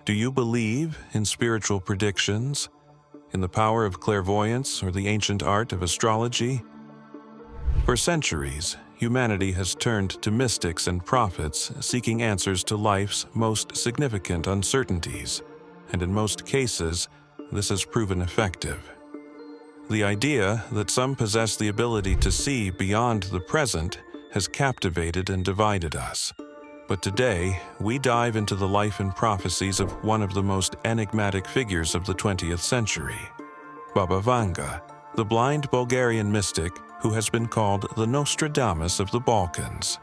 Do you believe in spiritual predictions, in the power of clairvoyance or the ancient art of astrology? For centuries, humanity has turned to mystics and prophets seeking answers to life's most significant uncertainties, and in most cases, this has proven effective. The idea that some possess the ability to see beyond the present has captivated and divided us. But today, we dive into the life and prophecies of one of the most enigmatic figures of the 20th century, Baba Vanga, the blind Bulgarian mystic who has been called the Nostradamus of the Balkans.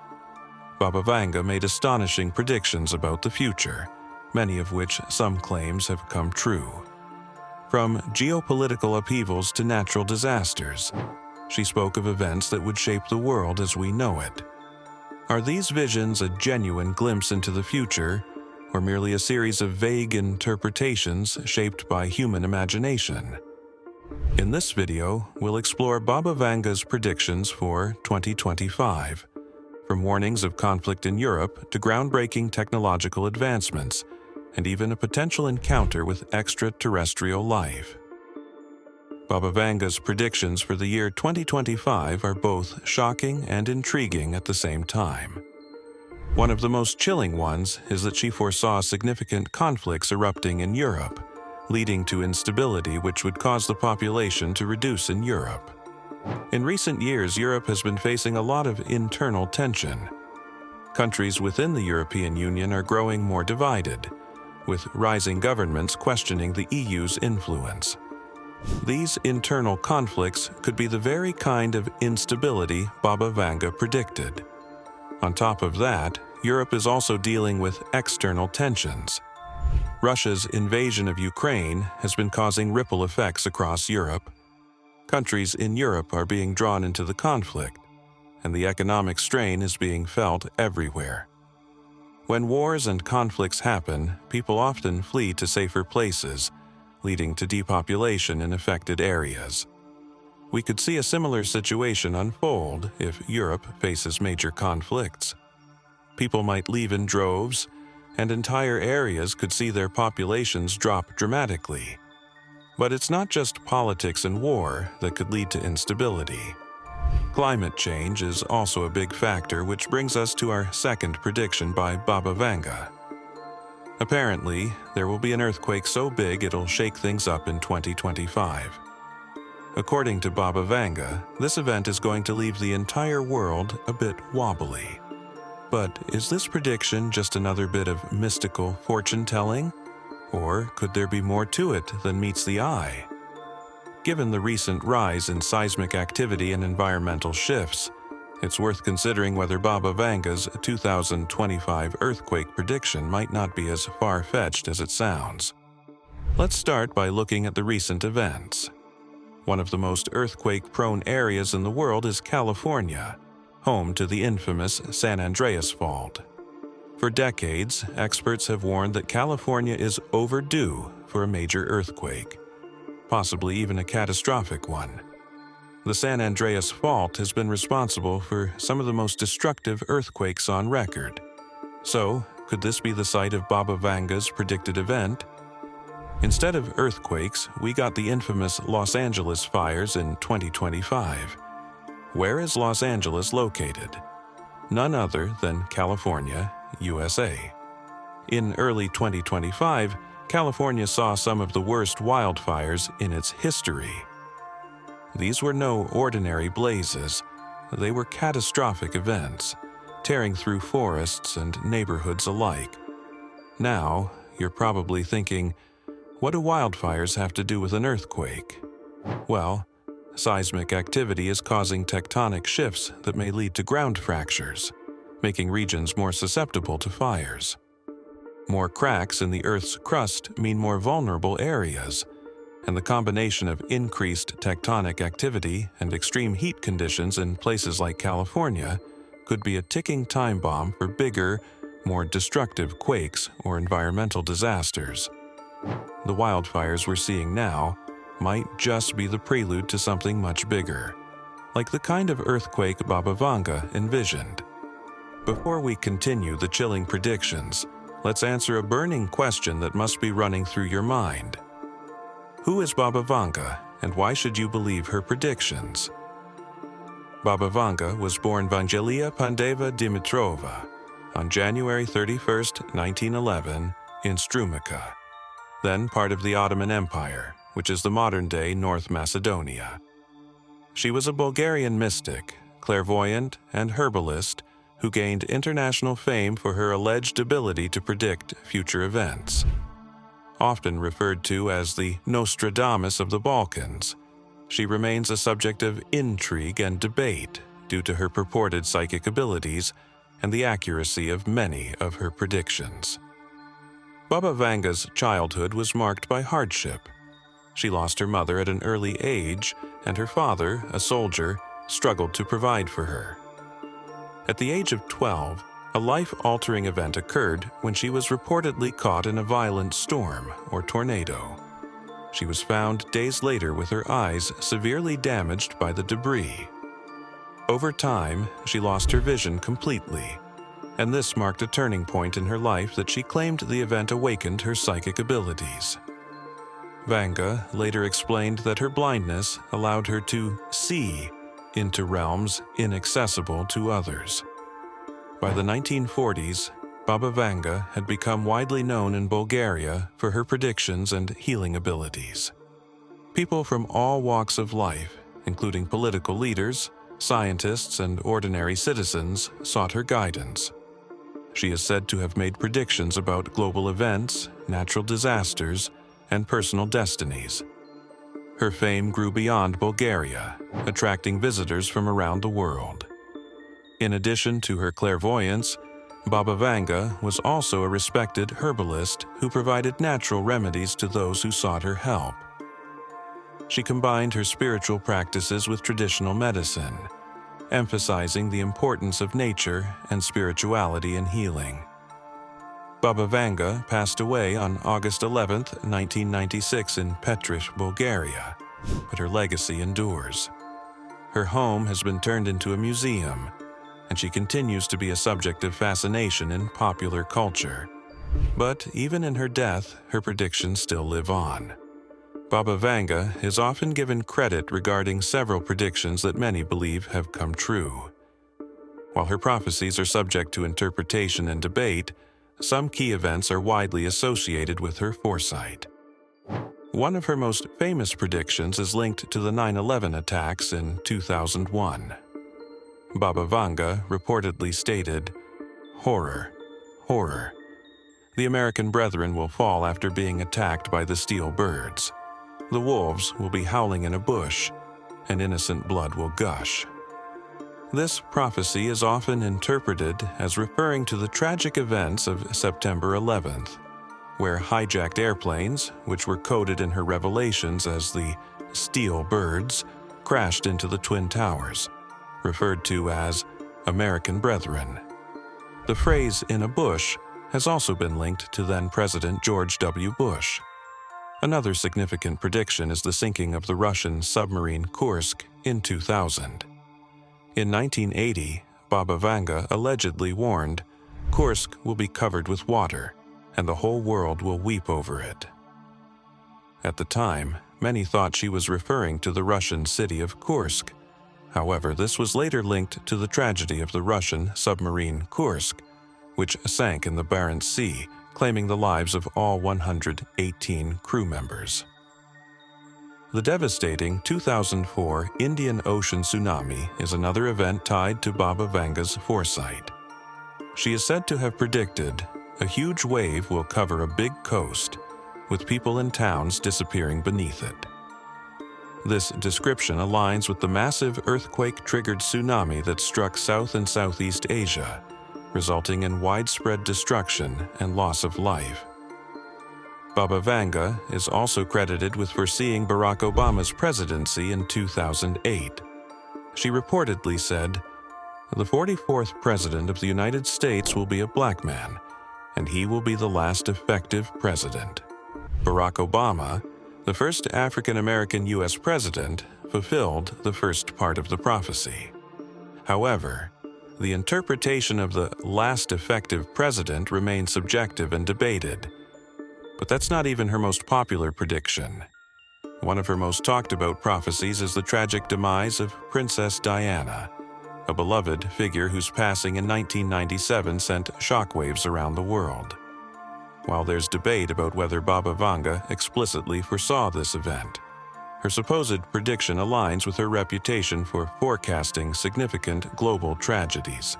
Baba Vanga made astonishing predictions about the future, many of which some claims have come true. From geopolitical upheavals to natural disasters, she spoke of events that would shape the world as we know it. Are these visions a genuine glimpse into the future, or merely a series of vague interpretations shaped by human imagination? In this video, we'll explore Baba Vanga's predictions for 2025, from warnings of conflict in Europe to groundbreaking technological advancements, and even a potential encounter with extraterrestrial life. Baba Vanga's predictions for the year 2025 are both shocking and intriguing at the same time. One of the most chilling ones is that she foresaw significant conflicts erupting in Europe, leading to instability which would cause the population to reduce in Europe. In recent years, Europe has been facing a lot of internal tension. Countries within the European Union are growing more divided, with rising governments questioning the EU's influence. These internal conflicts could be the very kind of instability Baba Vanga predicted. On top of that, Europe is also dealing with external tensions. Russia's invasion of Ukraine has been causing ripple effects across Europe. Countries in Europe are being drawn into the conflict, and the economic strain is being felt everywhere. When wars and conflicts happen, people often flee to safer places, leading to depopulation in affected areas. We could see a similar situation unfold if Europe faces major conflicts. People might leave in droves, and entire areas could see their populations drop dramatically. But it's not just politics and war that could lead to instability. Climate change is also a big factor, which brings us to our second prediction by Baba Vanga. Apparently, there will be an earthquake so big it'll shake things up in 2025. According to Baba Vanga, this event is going to leave the entire world a bit wobbly. But is this prediction just another bit of mystical fortune-telling? Or could there be more to it than meets the eye? Given the recent rise in seismic activity and environmental shifts, it's worth considering whether Baba Vanga's 2025 earthquake prediction might not be as far-fetched as it sounds. Let's start by looking at the recent events. One of the most earthquake-prone areas in the world is California, home to the infamous San Andreas Fault. For decades, experts have warned that California is overdue for a major earthquake, possibly even a catastrophic one. The San Andreas Fault has been responsible for some of the most destructive earthquakes on record. So, could this be the site of Baba Vanga's predicted event? Instead of earthquakes, we got the infamous Los Angeles fires in 2025. Where is Los Angeles located? None other than California, USA. In early 2025, California saw some of the worst wildfires in its history. These were no ordinary blazes. They were catastrophic events, tearing through forests and neighborhoods alike. Now, you're probably thinking, what do wildfires have to do with an earthquake? Well, seismic activity is causing tectonic shifts that may lead to ground fractures, making regions more susceptible to fires. More cracks in the Earth's crust mean more vulnerable areas, and the combination of increased tectonic activity and extreme heat conditions in places like California could be a ticking time bomb for bigger, more destructive quakes or environmental disasters. The wildfires we're seeing now might just be the prelude to something much bigger, like the kind of earthquake Baba Vanga envisioned. Before we continue the chilling predictions, let's answer a burning question that must be running through your mind. Who is Baba Vanga, and why should you believe her predictions? Baba Vanga was born Vangelia Pandeva Dimitrova on January 31, 1911, in Strumica, then part of the Ottoman Empire, which is the modern-day North Macedonia. She was a Bulgarian mystic, clairvoyant, and herbalist who gained international fame for her alleged ability to predict future events. Often referred to as the Nostradamus of the Balkans, she remains a subject of intrigue and debate due to her purported psychic abilities and the accuracy of many of her predictions. Baba Vanga's childhood was marked by hardship. She lost her mother at an early age, and her father, a soldier, struggled to provide for her. At the age of 12, a life-altering event occurred when she was reportedly caught in a violent storm or tornado. She was found days later with her eyes severely damaged by the debris. Over time, she lost her vision completely, and this marked a turning point in her life that she claimed the event awakened her psychic abilities. Vanga later explained that her blindness allowed her to see into realms inaccessible to others. By the 1940s, Baba Vanga had become widely known in Bulgaria for her predictions and healing abilities. People from all walks of life, including political leaders, scientists, and ordinary citizens, sought her guidance. She is said to have made predictions about global events, natural disasters, and personal destinies. Her fame grew beyond Bulgaria, attracting visitors from around the world. In addition to her clairvoyance, Baba Vanga was also a respected herbalist who provided natural remedies to those who sought her help. She combined her spiritual practices with traditional medicine, emphasizing the importance of nature and spirituality in healing. Baba Vanga passed away on August 11, 1996 in Petrich, Bulgaria, but her legacy endures. Her home has been turned into a museum, and she continues to be a subject of fascination in popular culture. But even in her death, her predictions still live on. Baba Vanga is often given credit regarding several predictions that many believe have come true. While her prophecies are subject to interpretation and debate, some key events are widely associated with her foresight. One of her most famous predictions is linked to the 9/11 attacks in 2001. Baba Vanga reportedly stated, "Horror, horror. The American brethren will fall after being attacked by the steel birds. The wolves will be howling in a bush, and innocent blood will gush." This prophecy is often interpreted as referring to the tragic events of September 11th, where hijacked airplanes, which were coded in her revelations as the steel birds, crashed into the Twin Towers, referred to as American Brethren. The phrase "in a bush" has also been linked to then-President George W. Bush. Another significant prediction is the sinking of the Russian submarine Kursk in 2000. In 1980, Baba Vanga allegedly warned, "Kursk will be covered with water, and the whole world will weep over it." At the time, many thought she was referring to the Russian city of Kursk. However, this was later linked to the tragedy of the Russian submarine Kursk, which sank in the Barents Sea, claiming the lives of all 118 crew members. The devastating 2004 Indian Ocean tsunami is another event tied to Baba Vanga's foresight. She is said to have predicted a huge wave will cover a big coast, with people and towns disappearing beneath it. This description aligns with the massive earthquake-triggered tsunami that struck South and Southeast Asia, resulting in widespread destruction and loss of life. Baba Vanga is also credited with foreseeing Barack Obama's presidency in 2008. She reportedly said, "The 44th President of the United States will be a black man, and he will be the last effective president." Barack Obama, the first African-American U.S. president, fulfilled the first part of the prophecy. However, The interpretation of the last effective president remains subjective and debated. But that's not even her most popular prediction. One of her most talked about prophecies is the tragic demise of Princess Diana, a beloved figure whose passing in 1997 sent shockwaves around the world. While there's debate about whether Baba Vanga explicitly foresaw this event, her supposed prediction aligns with her reputation for forecasting significant global tragedies.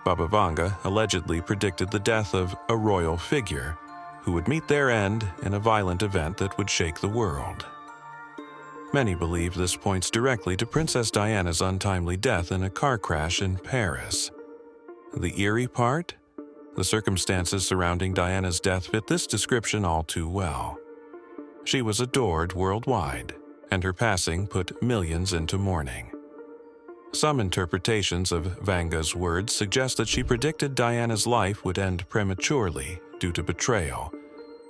Baba Vanga allegedly predicted the death of a royal figure who would meet their end in a violent event that would shake the world. Many believe this points directly to Princess Diana's untimely death in a car crash in Paris. The eerie part? The circumstances surrounding Diana's death fit this description all too well. She was adored worldwide, and her passing put millions into mourning. Some interpretations of Vanga's words suggest that she predicted Diana's life would end prematurely due to betrayal,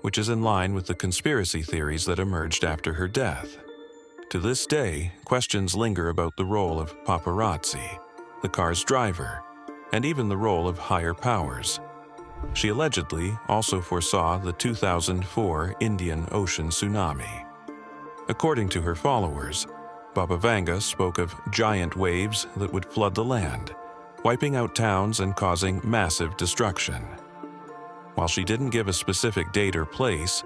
which is in line with the conspiracy theories that emerged after her death. To this day, questions linger about the role of paparazzi, the car's driver, and even the role of higher powers. She allegedly also foresaw the 2004 Indian Ocean tsunami. According to her followers, Baba Vanga spoke of giant waves that would flood the land, wiping out towns and causing massive destruction. While she didn't give a specific date or place,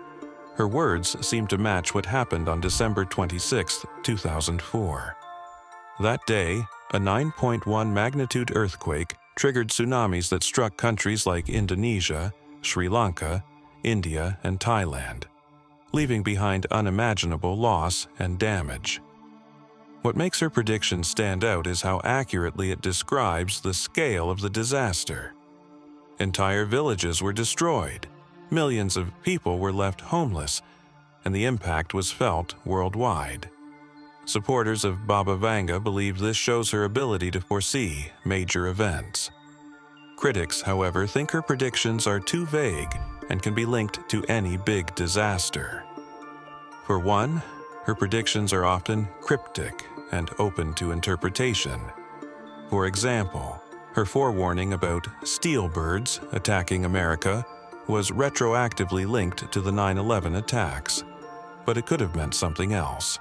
her words seemed to match what happened on December 26, 2004. That day, a 9.1 magnitude earthquake triggered tsunamis that struck countries like Indonesia, Sri Lanka, India, and Thailand, leaving behind unimaginable loss and damage. What makes her prediction stand out is how accurately it describes the scale of the disaster. Entire villages were destroyed, millions of people were left homeless, and the impact was felt worldwide. Supporters of Baba Vanga believe this shows her ability to foresee major events. Critics, however, think her predictions are too vague and can be linked to any big disaster. For one, her predictions are often cryptic and open to interpretation. For example, her forewarning about steel birds attacking America was retroactively linked to the 9/11 attacks, but it could have meant something else.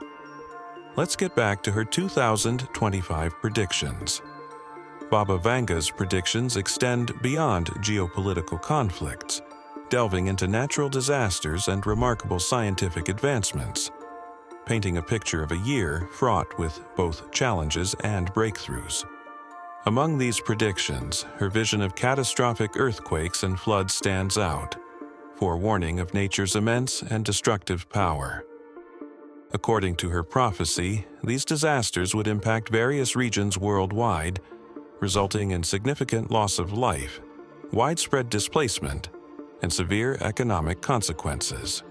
Let's get back to her 2025 predictions. Baba Vanga's predictions extend beyond geopolitical conflicts, delving into natural disasters and remarkable scientific advancements, painting a picture of a year fraught with both challenges and breakthroughs. Among these predictions, her vision of catastrophic earthquakes and floods stands out, forewarning of nature's immense and destructive power. According to her prophecy, these disasters would impact various regions worldwide, resulting in significant loss of life, widespread displacement, and severe economic consequences.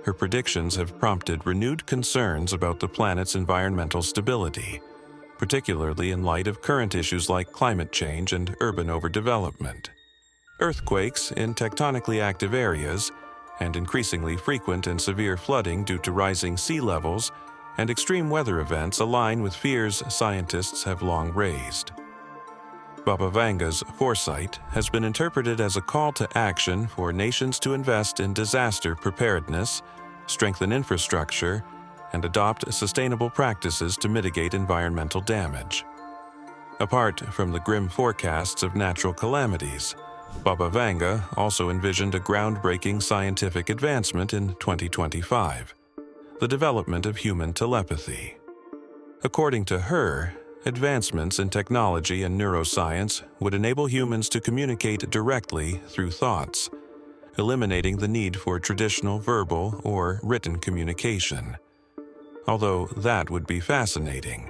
Her predictions have prompted renewed concerns about the planet's environmental stability, particularly in light of current issues like climate change and urban overdevelopment. Earthquakes in tectonically active areas, and increasingly frequent and severe flooding due to rising sea levels and extreme weather events align with fears scientists have long raised. Baba Vanga's foresight has been interpreted as a call to action for nations to invest in disaster preparedness, strengthen infrastructure, and adopt sustainable practices to mitigate environmental damage. Apart from the grim forecasts of natural calamities, Baba Vanga also envisioned a groundbreaking scientific advancement in 2025, the development of human telepathy. According to her, advancements in technology and neuroscience would enable humans to communicate directly through thoughts, eliminating the need for traditional verbal or written communication. Although that would be fascinating,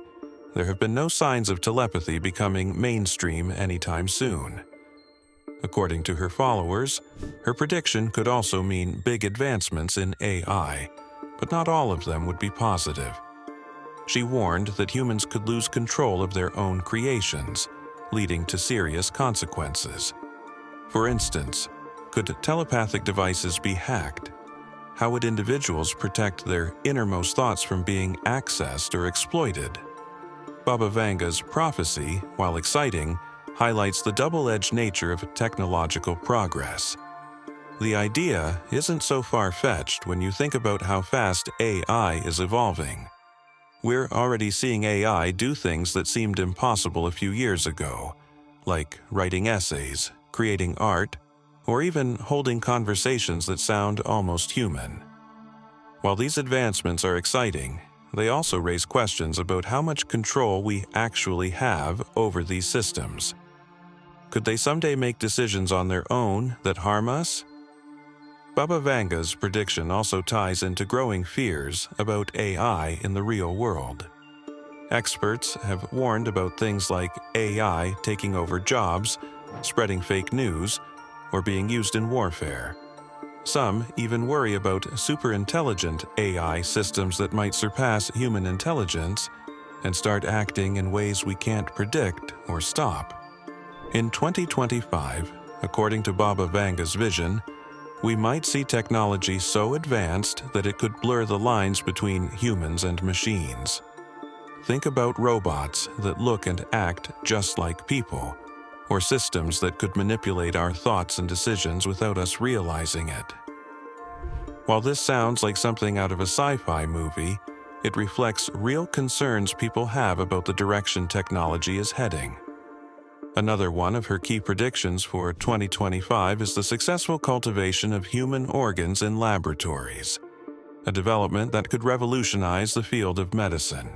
there have been no signs of telepathy becoming mainstream anytime soon. According to her followers, her prediction could also mean big advancements in AI, but not all of them would be positive. She warned that humans could lose control of their own creations, leading to serious consequences. For instance, could telepathic devices be hacked? How would individuals protect their innermost thoughts from being accessed or exploited? Baba Vanga's prophecy, while exciting, highlights the double-edged nature of technological progress. The idea isn't so far-fetched when you think about how fast AI is evolving. We're already seeing AI do things that seemed impossible a few years ago, like writing essays, creating art, or even holding conversations that sound almost human. While these advancements are exciting, they also raise questions about how much control we actually have over these systems. Could they someday make decisions on their own that harm us? Baba Vanga's prediction also ties into growing fears about AI in the real world. Experts have warned about things like AI taking over jobs, spreading fake news, or being used in warfare. Some even worry about super-intelligent AI systems that might surpass human intelligence and start acting in ways we can't predict or stop. In 2025, according to Baba Vanga's vision, we might see technology so advanced that it could blur the lines between humans and machines. Think about robots that look and act just like people, or systems that could manipulate our thoughts and decisions without us realizing it. While this sounds like something out of a sci-fi movie, it reflects real concerns people have about the direction technology is heading. Another one of her key predictions for 2025 is the successful cultivation of human organs in laboratories, a development that could revolutionize the field of medicine.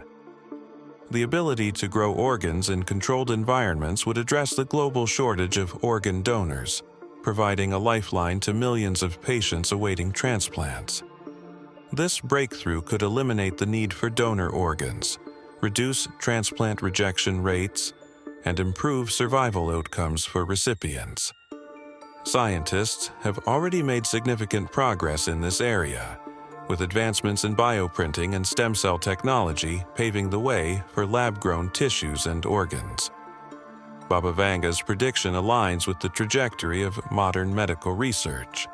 The ability to grow organs in controlled environments would address the global shortage of organ donors, providing a lifeline to millions of patients awaiting transplants. This breakthrough could eliminate the need for donor organs, reduce transplant rejection rates, and improve survival outcomes for recipients. Scientists have already made significant progress in this area, with advancements in bioprinting and stem cell technology paving the way for lab-grown tissues and organs. Baba Vanga's prediction aligns with the trajectory of modern medical research,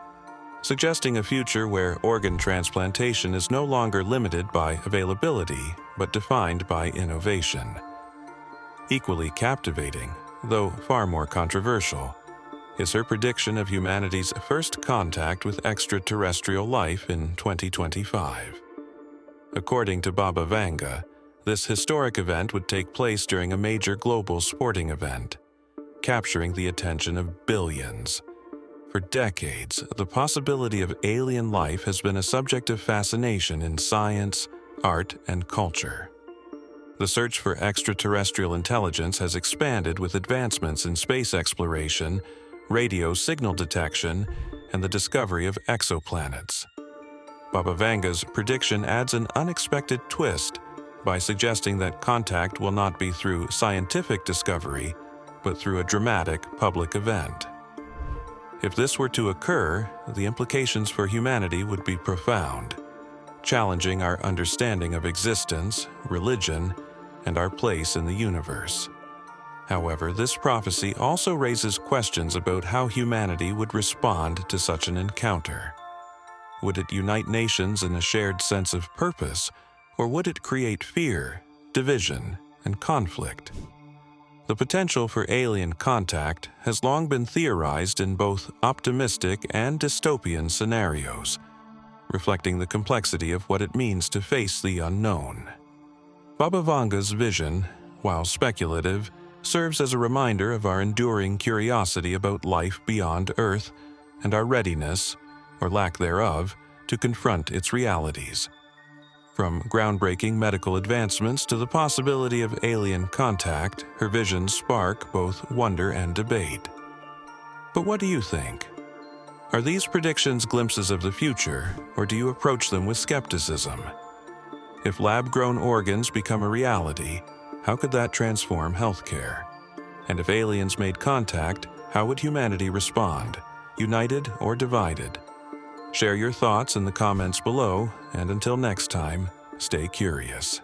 suggesting a future where organ transplantation is no longer limited by availability, but defined by innovation. Equally captivating, though far more controversial, is her prediction of humanity's first contact with extraterrestrial life in 2025. According to Baba Vanga, this historic event would take place during a major global sporting event, capturing the attention of billions. For decades, the possibility of alien life has been a subject of fascination in science, art, and culture. The search for extraterrestrial intelligence has expanded with advancements in space exploration, radio signal detection, and the discovery of exoplanets. Baba Vanga's prediction adds an unexpected twist by suggesting that contact will not be through scientific discovery, but through a dramatic public event. If this were to occur, the implications for humanity would be profound, challenging our understanding of existence, religion, and our place in the universe. However, this prophecy also raises questions about how humanity would respond to such an encounter. Would it unite nations in a shared sense of purpose, or would it create fear, division, and conflict? The potential for alien contact has long been theorized in both optimistic and dystopian scenarios, reflecting the complexity of what it means to face the unknown. Baba Vanga's vision, while speculative, serves as a reminder of our enduring curiosity about life beyond Earth and our readiness, or lack thereof, to confront its realities. From groundbreaking medical advancements to the possibility of alien contact, her visions spark both wonder and debate. But what do you think? Are these predictions glimpses of the future, or do you approach them with skepticism? If lab-grown organs become a reality, how could that transform healthcare? And if aliens made contact, how would humanity respond, united or divided? Share your thoughts in the comments below, and until next time, stay curious.